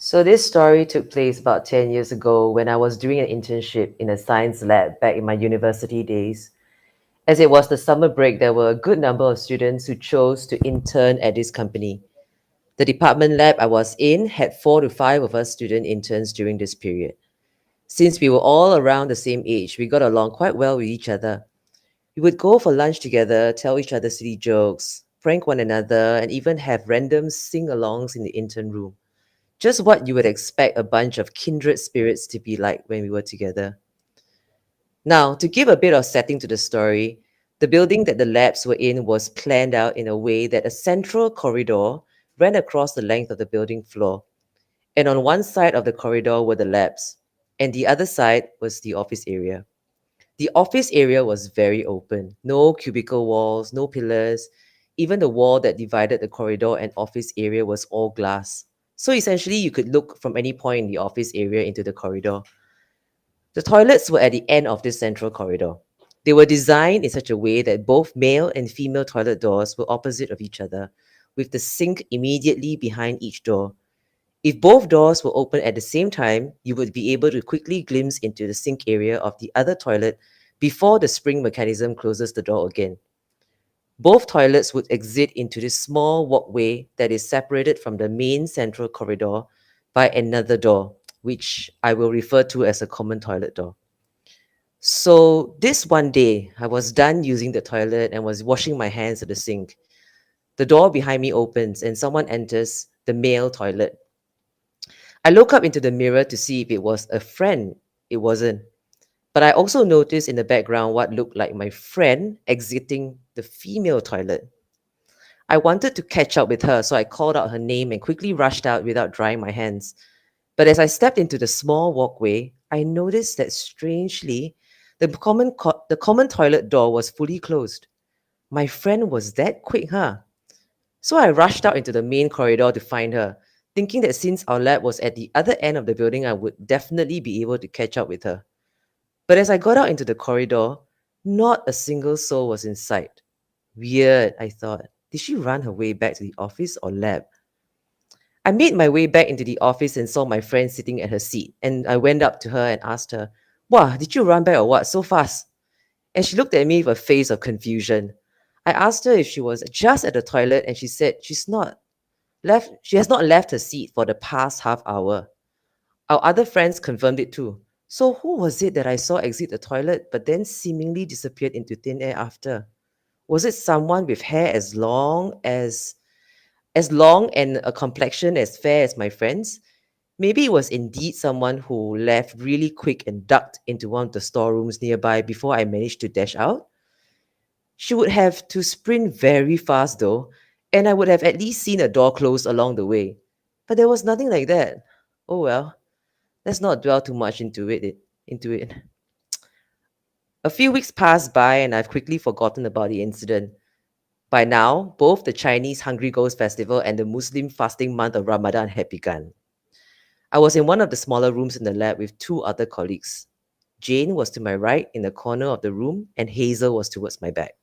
So this story took place about 10 years ago when I was doing an internship in a science lab back in my university days. As it was the summer break, there were a good number of students who chose to intern at this company. The department lab I was in had 4 to 5 of us student interns during this period. Since we were all around the same age, we got along quite well with each other. We would go for lunch together, tell each other silly jokes, prank one another, and even have random sing-alongs in the intern room. Just what you would expect a bunch of kindred spirits to be like when we were together. Now, to give a bit of setting to the story, the building that the labs were in was planned out in a way that a central corridor ran across the length of the building floor. And on one side of the corridor were the labs, and the other side was the office area. The office area was very open, no cubicle walls, no pillars. Even the wall that divided the corridor and office area was all glass. So essentially, you could look from any point in the office area into the corridor. The toilets were at the end of this central corridor. They were designed in such a way that both male and female toilet doors were opposite of each other, with the sink immediately behind each door. If both doors were open at the same time, you would be able to quickly glimpse into the sink area of the other toilet before the spring mechanism closes the door again. Both toilets would exit into this small walkway that is separated from the main central corridor by another door, which I will refer to as a common toilet door. So, this one day, I was done using the toilet and was washing my hands at the sink. The door behind me opens and someone enters the male toilet. I look up into the mirror to see if it was a friend. It wasn't. But I also noticed in the background what looked like my friend exiting the female toilet. I wanted to catch up with her, so I called out her name and quickly rushed out without drying my hands. But as I stepped into the small walkway, I noticed that strangely, the common toilet door was fully closed. My friend was that quick, huh? So I rushed out into the main corridor to find her, thinking that since our lab was at the other end of the building, I would definitely be able to catch up with her. But as I got out into the corridor, not a single soul was in sight. Weird, I thought. Did she run her way back to the office or lab? I made my way back into the office and saw my friend sitting at her seat, and I went up to her and asked her, "Wow, did you run back or what? So fast?" And she looked at me with a face of confusion. I asked her if she was just at the toilet, and she said she has not left her seat for the past half hour. Our other friends confirmed it too. So who was it that I saw exit the toilet but then seemingly disappeared into thin air after? Was it someone with hair as long and a complexion as fair as my friend's? Maybe it was indeed someone who left really quick and ducked into one of the storerooms nearby before I managed to dash out. She would have to sprint very fast though, and I would have at least seen a door close along the way. But there was nothing like that. Oh well, let's not dwell too much into it. A few weeks passed by and I've quickly forgotten about the incident. By now, both the Chinese Hungry Ghost Festival and the Muslim fasting month of Ramadan had begun. I was in one of the smaller rooms in the lab with two other colleagues. Jane was to my right in the corner of the room, and Hazel was towards my back.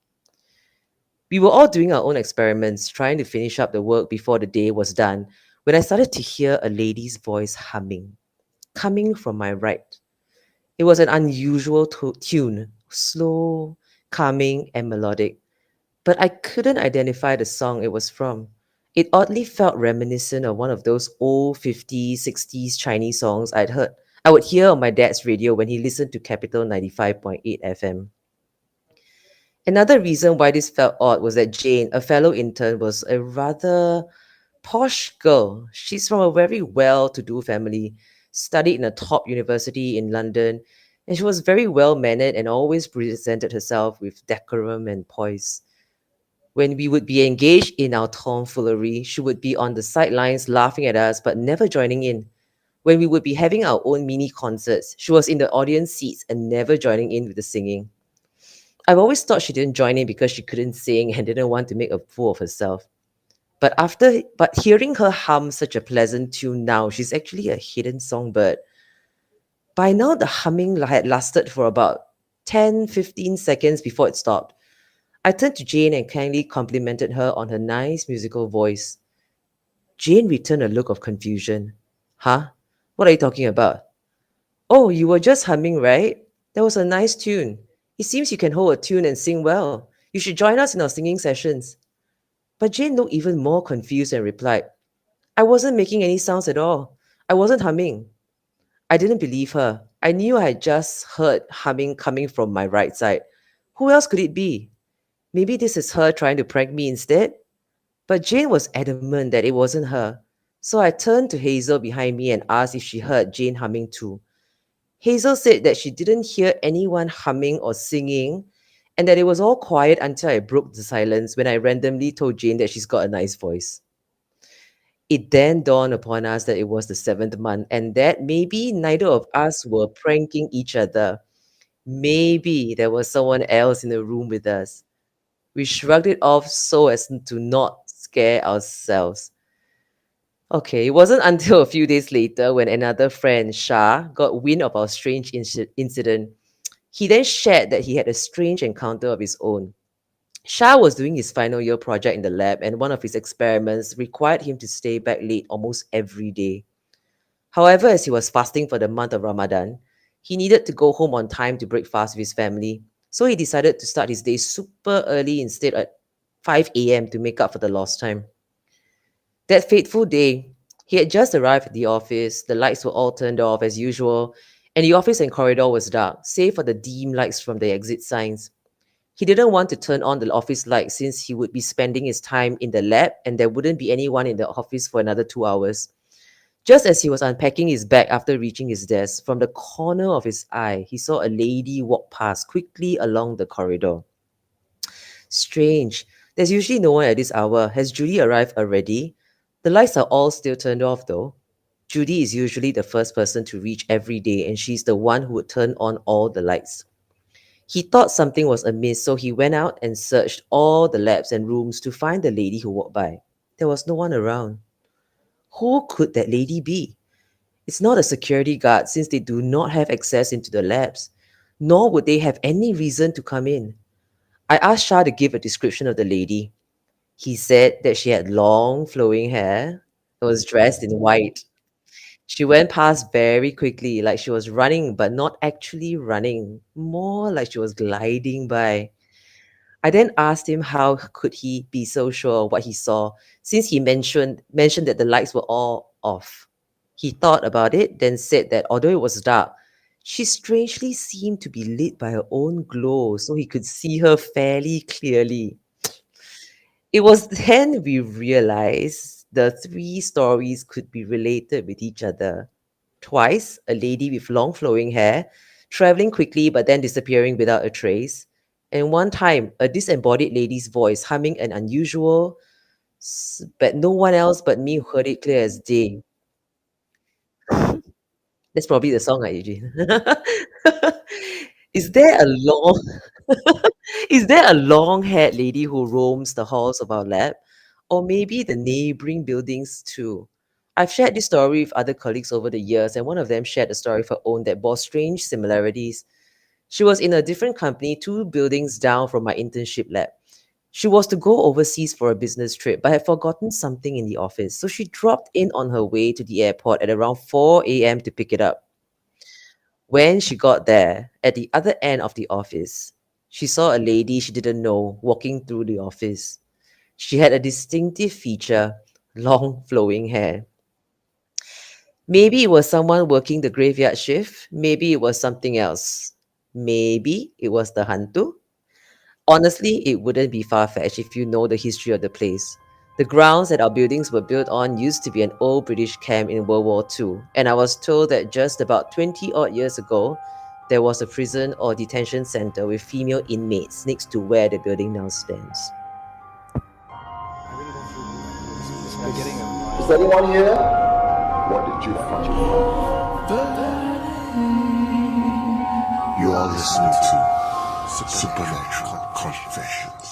We were all doing our own experiments, trying to finish up the work before the day was done, when I started to hear a lady's voice humming, coming from my right. It was an unusual tune, slow, calming, and melodic, but I couldn't identify the song it was from. It oddly felt reminiscent of one of those old 50s, 60s Chinese songs I would hear on my dad's radio when he listened to Capital 95.8 FM. Another reason why this felt odd was that Jane, a fellow intern, was a rather posh girl. She's from a very well to do family, studied in a top university in London, and she was very well mannered and always presented herself with decorum and poise. When we would be engaged in our tomfoolery, she would be on the sidelines laughing at us but never joining in. When we would be having our own mini concerts, she was in the audience seats and never joining in with the singing. I've always thought she didn't join in because she couldn't sing and didn't want to make a fool of herself. But hearing her hum such a pleasant tune now, she's actually a hidden songbird. By now the humming had lasted for about 10-15 seconds before it stopped. I turned to Jane and kindly complimented her on her nice musical voice. Jane returned a look of confusion. Huh? What are you talking about? Oh, you were just humming, right? That was a nice tune. It seems you can hold a tune and sing well. You should join us in our singing sessions. But Jane looked even more confused and replied, I wasn't making any sounds at all. I wasn't humming. I didn't believe her. I knew I had just heard humming coming from my right side. Who else could it be? Maybe this is her trying to prank me instead? But Jane was adamant that it wasn't her. So I turned to Hazel behind me and asked if she heard Jane humming too. Hazel said that she didn't hear anyone humming or singing and that it was all quiet until I broke the silence when I randomly told Jane that she's got a nice voice. It then dawned upon us that it was the seventh month and that maybe neither of us were pranking each other. Maybe there was someone else in the room with us. We shrugged it off so as to not scare ourselves. Okay, it wasn't until a few days later when another friend, Shah, got wind of our strange incident. He then shared that he had a strange encounter of his own. Shah was doing his final year project in the lab, and one of his experiments required him to stay back late almost every day. However, as he was fasting for the month of Ramadan, he needed to go home on time to break fast with his family. So he decided to start his day super early instead at 5 a.m. to make up for the lost time. That fateful day, he had just arrived at the office, the lights were all turned off as usual, and the office and corridor was dark, save for the dim lights from the exit signs. He didn't want to turn on the office light since he would be spending his time in the lab and there wouldn't be anyone in the office for another 2 hours. Just as he was unpacking his bag after reaching his desk, from the corner of his eye, he saw a lady walk past quickly along the corridor. Strange. There's usually no one at this hour. Has Judy arrived already? The lights are all still turned off though. Judy is usually the first person to reach every day and she's the one who would turn on all the lights. He thought something was amiss, so he went out and searched all the labs and rooms to find the lady who walked by. There was no one around. Who could that lady be? It's not a security guard since they do not have access into the labs, nor would they have any reason to come in. I asked Shah to give a description of the lady. He said that she had long flowing hair, was dressed in white. She went past very quickly, like she was running, but not actually running, more like she was gliding by. I then asked him how could he be so sure of what he saw, since he mentioned that the lights were all off. He thought about it, then said that although it was dark, she strangely seemed to be lit by her own glow, so he could see her fairly clearly. It was then we realized the three stories could be related with each other. Twice, a lady with long flowing hair, traveling quickly but then disappearing without a trace. And one time, a disembodied lady's voice humming an unusual, but no one else but me heard it clear as day. That's probably the song, Eugene. Is there a long is there a long-haired lady who roams the halls of our lab? Or maybe the neighboring buildings too? I've shared this story with other colleagues over the years, and one of them shared a story of her own that bore strange similarities. She was in a different company, two buildings down from my internship lab. She was to go overseas for a business trip, but had forgotten something in the office, so she dropped in on her way to the airport at around 4 a.m. to pick it up. When she got there, at the other end of the office, she saw a lady she didn't know walking through the office. She had a distinctive feature, long flowing hair. Maybe it was someone working the graveyard shift. Maybe it was something else. Maybe it was the hantu. Honestly, it wouldn't be far-fetched if you know the history of the place. The grounds that our buildings were built on used to be an old British camp in World War II, and I was told that just about 20 odd years ago, there was a prison or detention center with female inmates next to where the building now stands. Is anyone here? What did you find? You are listening to Supernatural Confessions.